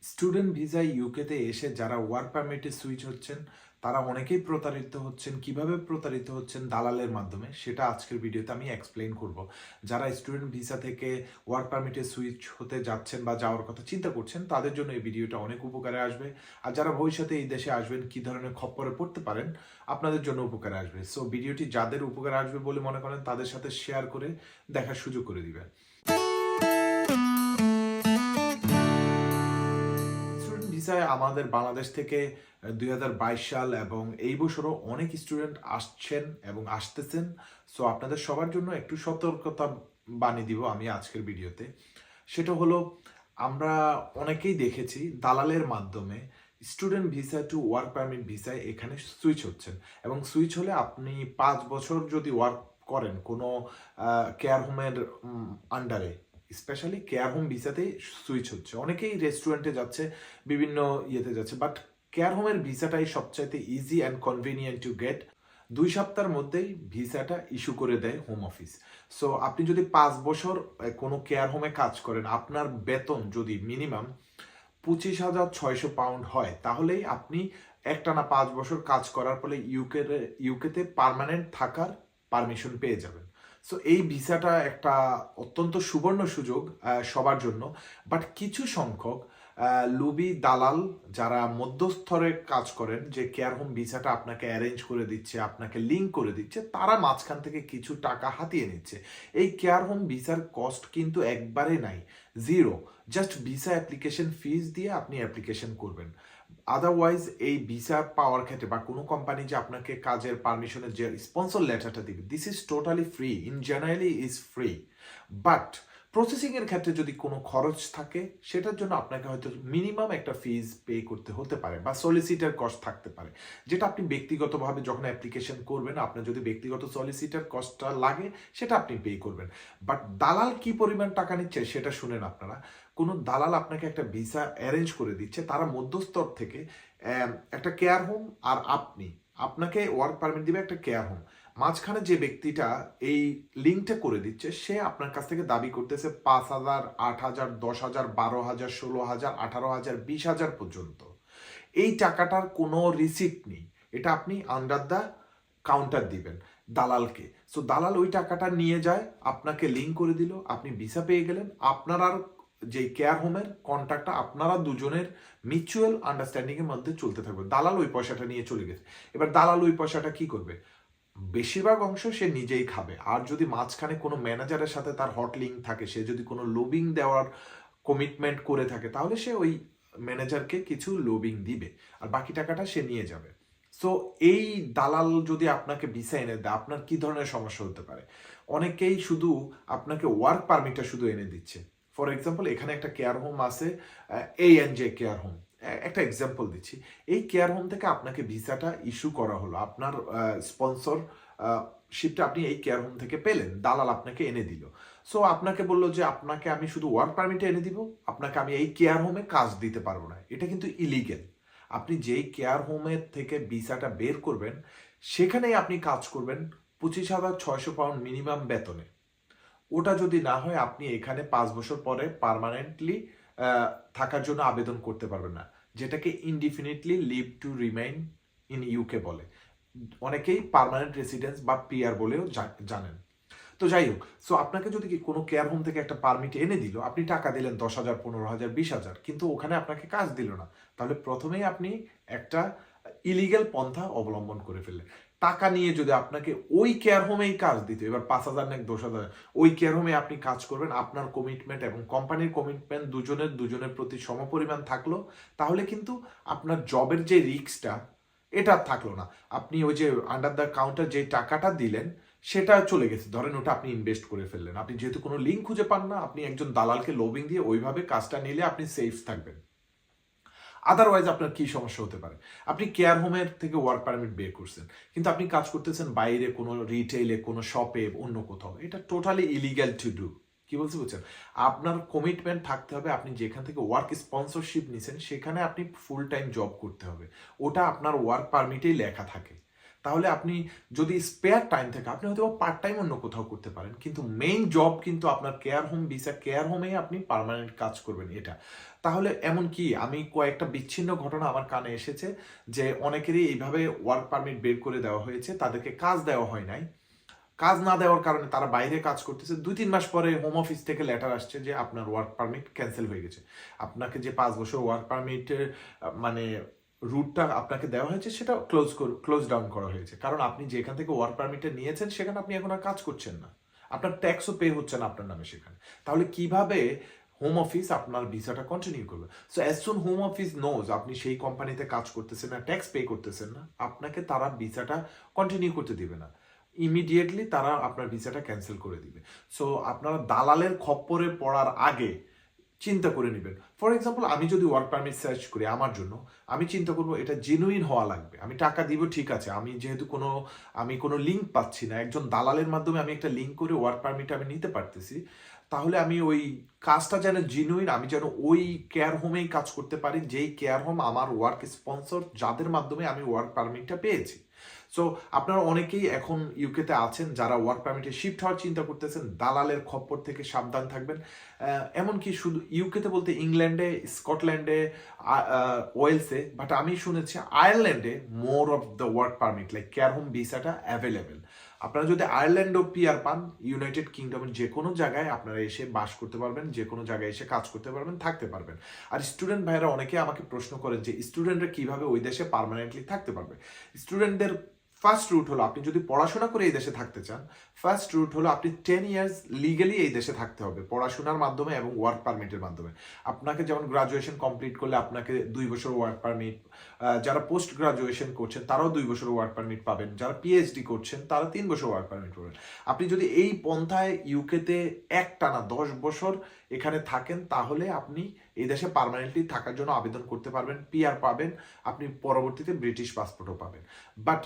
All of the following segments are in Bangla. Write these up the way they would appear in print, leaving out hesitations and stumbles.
স্টুডেন্ট ভিসায় ইউকেতে এসে যারা ওয়ার্ক পারমিটে সুইচ হচ্ছেন তারা অনেকেই প্রতারিত হচ্ছেন। কিভাবে প্রতারিত হচ্ছেন? দালালের মাধ্যমে। সেটা আজকের ভিডিওতে আমি এক্সপ্লেইন করব। যারা স্টুডেন্ট ভিসা থেকে ওয়ার্ক পারমিটে সুইচ হতে যাচ্ছেন বা যাওয়ার কথা চিন্তা করছেন, তাদের জন্য এই ভিডিওটা অনেক উপকারে আসবে। আর যারা ভবিষ্যতে এই দেশে আসবেন, কি ধরনের খপ্পরে পড়তে পারেন, আপনাদের জন্য উপকারে আসবে। সো ভিডিওটি যাদের উপকারে আসবে বলে মনে করেন তাদের সাথে শেয়ার করে দেখার সুযোগ করে দিবেন। স্টুডেন্ট ভিসায় আমাদের বাংলাদেশ থেকে 2022 সাল এবং এই বছরও অনেক স্টুডেন্ট আসছেন এবং আসতেছেন। সো আপনাদের সবার জন্য একটু সতর্কতা বাণী দিব আমি আজকের ভিডিওতে। সেটা হলো, আমরা অনেকেই দেখেছি দালালের মাধ্যমে student visa to work permit ভিসায় এখানে সুইচ হচ্ছেন, এবং সুইচ হলে আপনি 5 বছর যদি ওয়ার্ক করেন কোনো কেয়ার হোমের আন্ডারে, স্পেশালি কেয়ার হোম ভিসাতেই সুইচ হচ্ছে। অনেকেই রেস্টুরেন্টে যাচ্ছে, বিভিন্ন ইয়েতে যাচ্ছে, বাট কেয়ার হোমের ভিসাটাই সবচাইতে easy and convenient to get. 2 সপ্তাহের মধ্যেই ভিসাটা ইস্যু করে দেয় হোম অফিস। সো আপনি যদি 5 বছর কোনো কেয়ার হোমে কাজ করেন, আপনার বেতন যদি মিনিমাম 25,600 পাউন্ড হয়, তাহলেই আপনি একটানা 5 বছর কাজ করার ফলে ইউকেতে পার্মানেন্ট থাকার পারমিশন পেয়ে যাবেন। সো এই ভিসাটা একটা অত্যন্ত সুবর্ণ সুযোগ সবার জন্য। বাট কিছু সংখ্যক লুবি দালাল যারা মধ্যস্থরে কাজ করেন, যে কেয়ার হোম ভিসাটা আপনাকে অ্যারেঞ্জ করে দিচ্ছে, আপনাকে লিঙ্ক করে দিচ্ছে, তারা মাঝখান থেকে কিছু টাকা হাতিয়ে নিচ্ছে। এই কেয়ার হোম ভিসার কস্ট কিন্তু একবারে নাই, zero. Just visa application fees দিয়ে আপনি অ্যাপ্লিকেশন করবেন। আদারওয়াইজ এই ভিসা পাওয়ার ক্ষেত্রে বা কোনো কোম্পানি যে আপনাকে কাজের পারমিশনের যে স্পন্সর লেটারটা দিবে, this is totally free, in generally is free. But processing এর ক্ষেত্রে যদি কোনো খরচ থাকে, সেটার জন্য আপনাকে হয়তো মিনিমাম একটা ফিজ পে করতে হতে পারে, বা সলিসিটার কস্ট থাকতে পারে, যেটা আপনি ব্যক্তিগতভাবে যখন অ্যাপ্লিকেশন করবেন, আপনার যদি ব্যক্তিগত সলিসিটার কস্টটা লাগে, সেটা আপনি পে করবেন। বাট দালাল কি পরিমাণ টাকা নিচ্ছে সেটা শুনেন আপনারা। কোনো দালাল আপনাকে একটা ভিসা অ্যারেঞ্জ করে দিচ্ছে, তারা মধ্যস্তর থেকে একটা কেয়ার হোম আর আপনাকে ওয়ার্ক পারমিট দিবে একটা কেয়ার হোম, মাঝখানে যে ব্যক্তিটা এই লিঙ্কটা করে দিচ্ছে, সে আপনার কাছ থেকে দাবি করতেছে 5,000, 8,000, 10,000, 12,000, 16,000, 18,000, 20,000 পর্যন্ত। এই টাকাটার কোনো রিসিপ্ট নেই, এটা আপনি আন্ডার দ্য কাউন্টার দিবেন দালালকে। সো দালাল ওই টাকাটা নিয়ে যায়, আপনাকে লিঙ্ক করে দিল, আপনি ভিসা পেয়ে গেলেন। আপনার আর যে কেয়ার হোমের কন্ট্রাক্টটা আপনারা দুজনের মিউচুয়াল আন্ডারস্ট্যান্ডিং এর মধ্যে চলতে থাকবে। দালাল ওই পয়সাটা নিয়ে চলে গেছে। এবার দালাল ওই পয়সাটা কি করবে? বেশিরভাগ অংশ সে নিজেই খাবে। আর যদি মাঝখানে কোনো ম্যানেজারের সাথে তার হট লিঙ্ক থাকে, সে যদি কোনো লোবিং দেওয়ার কমিটমেন্ট করে থাকে, তাহলে সে ওই ম্যানেজারকে কিছু লোবিং দিবে, আর বাকি টাকাটা সে নিয়ে যাবে। সো এই দালাল যদি আপনাকে ভিসা এনে দেয়, আপনার কি ধরনের সমস্যা হতে পারে? অনেকেই শুধু আপনাকে ওয়ার্ক পারমিটটা শুধু এনে দিচ্ছে। ফর এক্সাম্পল, এখানে একটা কেয়ার হোম আছে, A&J কেয়ার হোম, একটা এক্সাম্পল দিচ্ছি। এই কেয়ার হোম থেকে আপনাকে ভিসাটা ইস্যু করা হলো, আপনার স্পন্সর শিপটা আপনি এই কেয়ার হোম থেকে পেলেন, দালাল আপনাকে এনে দিল। সো আপনাকে বললো যে আপনাকে আমি শুধু ওয়ার্ক পারমিটে এনে দিব, আপনাকে আমি এই কেয়ার হোমে কাজ দিতে পারবো না। এটা কিন্তু ইলিগেল। আপনি যেই কেয়ার হোমের থেকে ভিসাটা বের করবেন, সেখানেই আপনি কাজ করবেন 25,600 পাউন্ড মিনিমাম বেতনে। ওটা যদি না হয়, আপনি এখানে 5 বছর পরে পার্মানেন্টলি থাকার জন্য আবেদন করতে পারবেন না, যেটাকে indefinitely leave to remain in UK বলে। অনেকেই পার্মানেন্ট রেসিডেন্স বা পিআর বলেও জানেন। তো যাই হোক, সো আপনাকে যদি কোনো কেয়ার হোম থেকে একটা পারমিট এনে দিল, আপনি টাকা দিলেন 10,000, 15,000, 20,000, কিন্তু ওখানে আপনাকে কাজ দিল না, তাহলে প্রথমেই আপনি একটা ইলিগেল পন্থা অবলম্বন করে ফেললেন। টাকা নিয়ে যদি আপনাকে ওই কেয়ার হোমেই কাজ দিত, এবার 5,000 না 10,000, ওই কেয়ার হোমে আপনি কাজ করবেন, আপনার কমিটমেন্ট এবং কোম্পানির কমিটমেন্ট দুজনের প্রতি সমপরিমাণ থাকলো, তাহলে কিন্তু আপনার জবের যে রিস্কটা, এটা থাকলো না। আপনি ওই যে আন্ডার দ্য কাউন্টার যে টাকাটা দিলেন, সেটা চলে গেছে, ধরেন ওটা আপনি ইনভেস্ট করে ফেললেন। আপনি যেহেতু কোনো লিঙ্ক খুঁজে পান না, আপনি একজন দালালকে লোবিং দিয়ে ওইভাবে কাজটা নিলে আপনি সেফ থাকবেন। আদারওয়াইজ আপনার কি সমস্যা হতে পারে? আপনি কেয়ার হোমের থেকে ওয়ার্ক পারমিট বের করছেন, কিন্তু আপনি কাজ করতেছেন বাইরে কোনো রিটেইলে, কোনো শপে, অন্য কোথাও। এটা টোটালি ইলিগ্যাল টু ডু। কি বলছি বুঝছেন? আপনার কমিটমেন্ট থাকতে হবে, আপনি যেখান থেকে ওয়ার্ক স্পন্সরশিপ নিছেন সেখানে আপনি ফুল টাইম জব করতে হবে, ওটা আপনার ওয়ার্ক পারমিটেই লেখা থাকে। তাহলে আপনি যদি স্পেয়ার টাইম থাকে আপনি হয়তো পার্ট টাইম অন্য কোথাও করতে পারেন, কিন্তু মেইন জব কিন্তু আপনার কেয়ার হোম ভিসা, কেয়ার হোমেই আপনি পার্মানেন্ট কাজ করবেন এটা। তাহলে এমন কি আমি কয়েকটা বিচ্ছিন্ন ঘটনা আমার কানে এসেছে যে অনেকেরই এইভাবে ওয়ার্ক পারমিট বের করে দেওয়া হয়েছে, তাদেরকে কাজ দেওয়া হয় নাই, কাজ না দেওয়ার কারণে তারা বাইরে কাজ করতেছে, 2-3 মাস পরে হোম অফিস থেকে লেটার আসছে যে আপনার ওয়ার্ক পারমিট ক্যান্সেল হয়ে গেছে। আপনাকে যে 5 বছর ওয়ার্ক পারমিটের মানে রুটটা আপনাকে দেওয়া হয়েছে সেটা ক্লোজ ডাউন করা হয়েছে, কারণ আপনি যেখান থেকে ওয়ার্ক পারমিটটা নিয়েছেন সেখানে আপনি এখন আর কাজ করছেন না, আপনার ট্যাক্সও পে হচ্ছে না আপনার নামে সেখানে। তাহলে কিভাবে হোম অফিস আপনার ভিসাটা কন্টিনিউ করবে? So as soon home office knows আপনি সেই কোম্পানিতে কাজ করতেছেন না, ট্যাক্স পে করতেছেন না, আপনাকে তারা ভিসাটা কন্টিনিউ করতে দিবে না, ইমিডিয়েটলি তারা আপনার ভিসাটা ক্যান্সেল করে দিবে। সো আপনারা দালালের খপ্পরে পড়ার আগে চিন্তা করে নেবেন। ফর এক্সাম্পল আমি যদি ওয়ার্ক পারমিট সার্চ করি আমার জন্য, আমি চিন্তা করবো এটা জেনুইন হওয়া লাগবে, আমি টাকা দিব ঠিক আছে, আমি যেহেতু আমি কোনো লিঙ্ক পাচ্ছি না, একজন দালালের মাধ্যমে আমি একটা লিঙ্ক করে ওয়ার্ক পারমিট আমি নিতে পারতেছি, তাহলে আমি ওই কাজটা যেন জেনুইন, আমি যেন ওই কেয়ার হোমেই কাজ করতে পারি যেই কেয়ার হোম আমার ওয়ার্ক স্পন্সর, যাদের মাধ্যমে আমি ওয়ার্ক পারমিটটা পেয়েছি। সো আপনারা অনেকেই এখন ইউকেতে আছেন যারা ওয়ার্ক পারমিটে শিফট হওয়ার চিন্তা করতেছেন, দালালের খপ্পর থেকে সাবধান থাকবেন। এমনকি শুধু ইউকেতে বলতে ইংল্যান্ডে, স্কটল্যান্ডে, ওয়েলসে, বাট আমি শুনেছি আয়ারল্যান্ডে more of the work permit like care home ভিসাটা অ্যাভেলেবেল। আপনারা যদি আয়ারল্যান্ডও পিআর পান, ইউনাইটেড কিংডমের যে কোনো জায়গায় আপনারা এসে বাস করতে পারবেন, যে কোনো জায়গায় এসে কাজ করতে পারবেন, থাকতে পারবেন। আর স্টুডেন্ট ভাইরা অনেকে আমাকে প্রশ্ন করেন যে স্টুডেন্টরা কিভাবে ওই দেশে পার্মানেন্টলি থাকতে পারবে। স্টুডেন্টদের ফার্স্ট রুট হলো, আপনি যদি পড়াশোনা করে এই দেশে থাকতে চান, ফার্স্ট রুট হলো আপনি 10 ইয়ার্স লিগালি এই দেশে থাকতে হবে পড়াশোনার মাধ্যমে এবং ওয়ার্ক পারমিটের মাধ্যমে। আপনাকে যেমন গ্রাজুয়েশন কমপ্লিট করলে আপনাকে 2 বছর ওয়ার্ক পারমিট, যারা পোস্ট গ্রাজুয়েশন করছেন তারাও 2 বছর ওয়ার্ক পারমিট পাবেন, যারা পিএইচডি করছেন তারা 3 বছর ওয়ার্ক পারমিট পাবেন। আপনি যদি এই পন্থায় ইউকেতে একটানা 10 বছর এখানে থাকেন, তাহলে আপনি এই দেশে পার্মানেন্টলি থাকার জন্য আবেদন করতে পারবেন, পিআর পাবেন, আপনি পরবর্তীতে ব্রিটিশ পাসপোর্টও পাবেন। বাট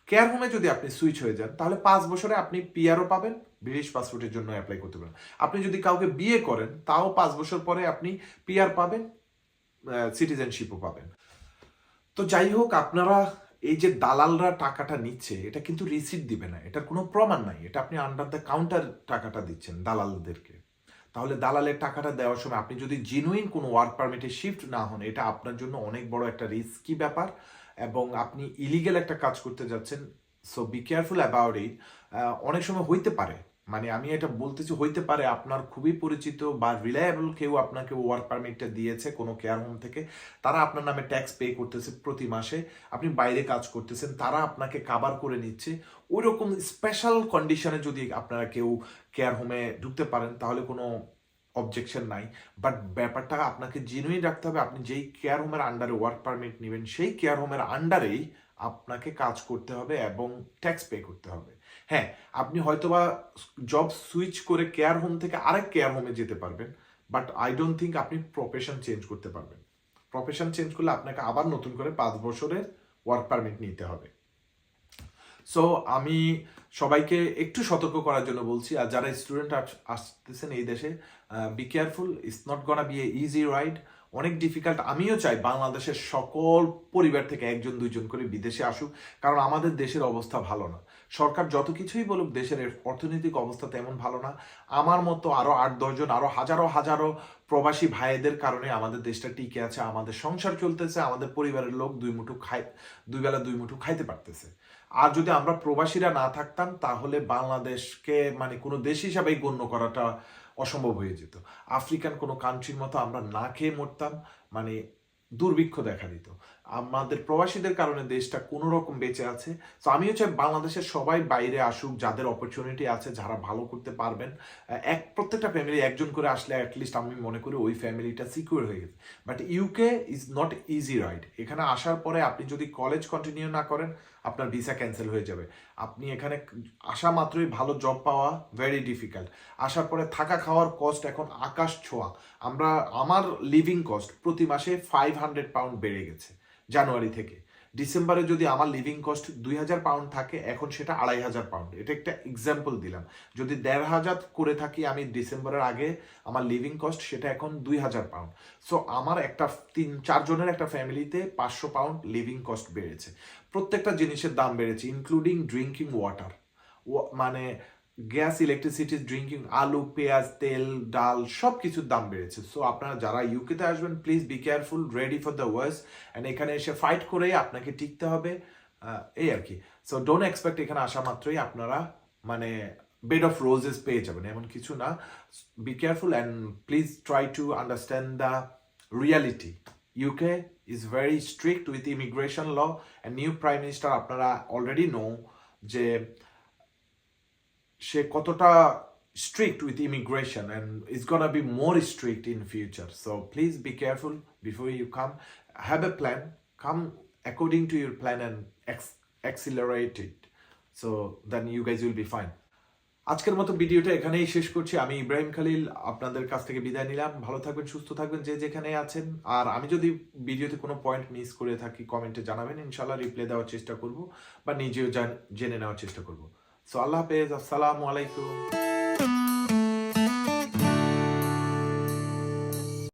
কেয়ার হোমে যদি আপনি সুইচ হয়ে যান তাহলে 5 বছরে আপনি পিআরও পাবেন, ব্রিটিশ পাসপোর্টের জন্য অ্যাপ্লাই করতে পারেন। আপনি যদি কাউকে বিয়ে করেন তাও 5 বছর পরে আপনি পিআর পাবেন, সিটিজেনশিপও পাবেন। তো যাই হোক, আপনারা এই যে দালালরা টাকাটা নিচ্ছে এটা কিন্তু রিসিট দিবে না, এটার কোনো প্রমাণ নাই, এটা আপনি আন্ডার দ্য কাউন্টার টাকাটা দিচ্ছেন দালালদেরকে। তাহলে দালালের টাকাটা দেওয়ার সময় আপনি যদি জেনুইন কোনো ওয়ার্ক পারমিটে শিফট না হন, এটা আপনার জন্য অনেক বড় একটা রিস্কি ব্যাপার এবং আপনি ইলিগেল একটা কাজ করতে যাচ্ছেন। So be careful about it. অনেক সময় হইতে পারে, মানে আমি এটা বলতেছি হইতে পারে আপনার খুবই পরিচিত বা রিলায়েবল কেউ আপনাকে ওয়ার্ক পারমিটটা দিয়েছে কোনো কেয়ার হোম থেকে, তারা আপনার নামে ট্যাক্স পে করতেছে প্রতি মাসে, আপনি বাইরে কাজ করতেছেন, তারা আপনাকে কাভার করে নিচ্ছে। ওই রকম স্পেশাল কন্ডিশনে যদি আপনারা কেউ কেয়ার হোমে ঢুকতে পারেন তাহলে কোনো অবজেকশন নাই। বাট ব্যাপারটা আপনাকে জেনুইন রাখতে হবে, আপনি যেই কেয়ার হোমের আন্ডারে ওয়ার্ক পারমিট নেবেন সেই কেয়ার হোমের আন্ডারেই আপনাকে কাজ করতে হবে এবং ট্যাক্স পে করতে হবে। হ্যাঁ, আপনি হয়তোবা জব সুইচ করে কেয়ার হোম থেকে আরেক কেয়ার হোমে যেতে পারবেন, বাট আই ডোন্ট থিঙ্ক আপনি প্রফেশন চেঞ্জ করতে পারবেন। প্রফেশন চেঞ্জ করলে আপনাকে আবার নতুন করে 5 বছরের ওয়ার্ক পারমিট নিতে হবে। সো আমি সবাইকে একটু সতর্ক করার জন্য বলছি, আর যারা স্টুডেন্ট আসতেছেন এই দেশে, be careful, it's not গনা B A easy ride, অনেক ডিফিকাল্ট। আমিও চাই বাংলাদেশের সকল পরিবার থেকে 1-2 জন করে বিদেশে আসুক, কারণ আমাদের দেশের অবস্থা ভালো না। সরকার যত কিছুই বলুক দেশের অর্থনৈতিক অবস্থা তেমন ভালো না। আমার মতো আরো 8-10 জন, আরো হাজারো হাজারো প্রবাসী ভাইদের কারণে আমাদের দেশটা টিকে আছে, আমাদের সংসার চলতেছে, আমাদের পরিবারের লোক 2 বেলা 2 মুঠো খাইতে পারতেছে। আর যদি আমরা প্রবাসীরা না থাকতাম তাহলে বাংলাদেশকে মানে কোনো দেশ হিসাবেই গণ্য করাটা অসম্ভব হয়ে যেত। আফ্রিকান কোনো কান্ট্রির মতো আমরা না খেয়ে মরতাম, মানে দুর্ভিক্ষ দেখা দিত। আমাদের প্রবাসীদের কারণে দেশটা কোনো রকম বেঁচে আছে। তো আমিও চাই বাংলাদেশের সবাই বাইরে আসুক, যাদের অপরচুনিটি আছে, যারা ভালো করতে পারবেন। প্রত্যেকটা ফ্যামিলি 1 জন করে আসলে অ্যাটলিস্ট আমি মনে করি ওই ফ্যামিলিটা সিকিউর হয়ে গেছে। But UK is not easy ride. এখানে আসার পরে আপনি যদি কলেজ কন্টিনিউ না করেন আপনার ভিসা ক্যান্সেল হয়ে যাবে। আপনি এখানে আসা মাত্রই ভালো জব পাওয়া ভেরি ডিফিকাল্ট। আসার পরে থাকা খাওয়ার কস্ট এখন আকাশ ছোঁয়া। আমার লিভিং কস্ট প্রতি মাসে 500 পাউন্ড বেড়ে গেছে জানুয়ারি থেকে। ডিসেম্বরে যদি আমার লিভিং কস্ট 2,000 পাউন্ড থাকে, এখন সেটা 2,500 পাউন্ড। এটা একটা এক্সাম্পল দিলাম। যদি 1,500 করে থাকি আমি ডিসেম্বরের আগে, আমার লিভিং কস্ট সেটা এখন 2,000 পাউন্ড। সো আমার একটা 3-4 জনের একটা ফ্যামিলিতে 500 পাউন্ড লিভিং কস্ট বেড়েছে। প্রত্যেকটা জিনিসের দাম বেড়েছে, ইনক্লুডিং ড্রিঙ্কিং ওয়াটার, মানে গ্যাস, ইলেকট্রিসিটি, ড্রিঙ্কিং, আলু, পেঁয়াজ, তেল, ডাল, সব কিছুর দাম বেড়েছে। সো আপনারা যারা ইউকেতে আসবেন, please be careful, ready for the worst. And এখানে এসে ফাইট করেই আপনাকে টিকতে হবে, এই আর কি। সো ডোন্ট এক্সপেক্ট এখানে আসা মাত্রই আপনারা মানে বেড অফ রোজেস পেয়ে যাবেন, এমন কিছু না। Be careful and please try to understand the reality. UK is very strict with immigration law, and new prime minister আপনারা অলরেডি নো যে সে কতটা strict with immigration, and it's gonna be more strict in future. So please be careful before you come. Have a plan. Come according to your plan and accelerate it. So then you guys will be fine. আজকের মতো ভিডিওটা এখানেই শেষ করছি। আমি ইব্রাহিম খালিল আপনাদের কাছ থেকে বিদায় নিলাম। ভালো থাকবেন, সুস্থ থাকবেন যে যেখানে আছেন। আর আমি যদি ভিডিওতে কোনো পয়েন্ট মিস করে থাকি কমেন্টে জানাবেন, ইনশাল্লাহ রিপ্লাই দেওয়ার চেষ্টা করব বা নিজেও জেনে নেওয়ার চেষ্টা করব। সো আল্লাহ হাফেজ, আসসালামু আলাইকুম।